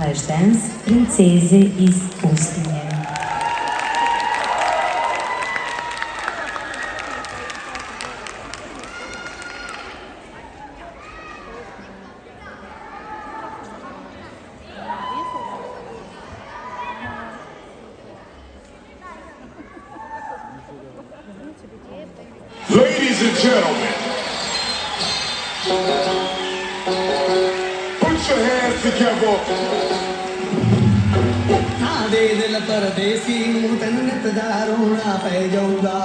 Flashdance, Princeze iz pustinje. Ladies and gentlemen, put your hands together. आधे दिल परदेसी हूँ तेन नितदा रोना पै जाऊगा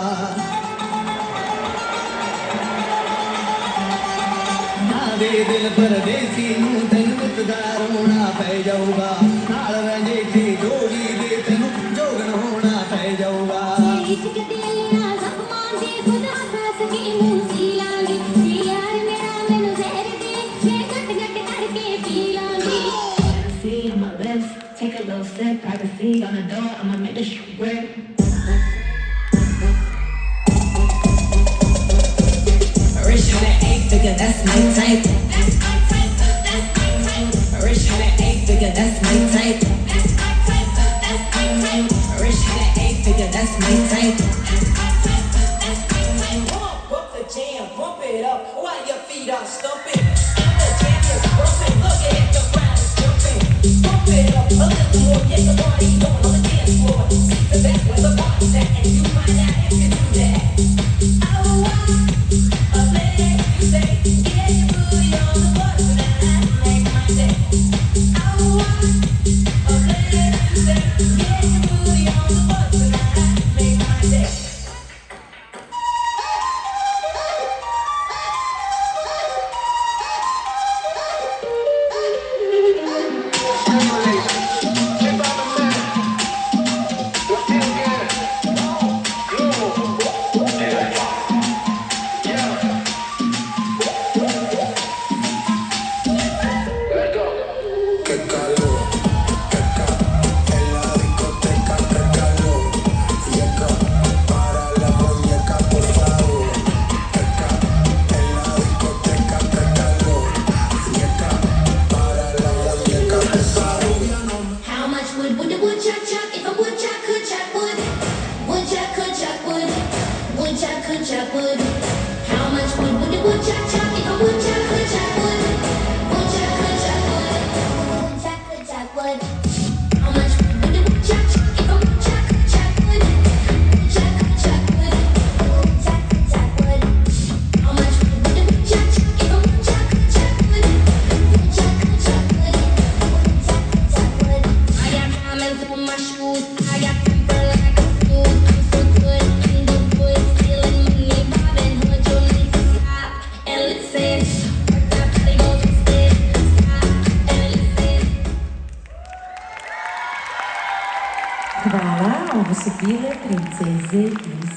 आधे दिल परदेसी हूँ तेन नितदा रोना पै जाऊगा नाल रंजे थी जोड़ी दे तेनू जोगन होना पै जाऊगा Take a little sip, privacy on the door, I'ma make this shit grip. Rich on that 8-figure, that's my type. That's my type, that's my type. Rich on that 8-figure, that's my type. That's my type, that's my type. Rich on that 8-figure, that's my type. That's my type, that's my type. Bump the jam, bump it up while your feet are stumping. The jam is bumping, look at the crowd is jumping. Bump it up a little more, get the party going on the dance floor. Cause that's where the party's at, and you find out if you do that. Oh, a lady, you say, get your booty on the bus tonight, make my day. Oh, a lady, you say, get your booty on the bus tonight, make my day. Hvala, ovo su bile Princeze iz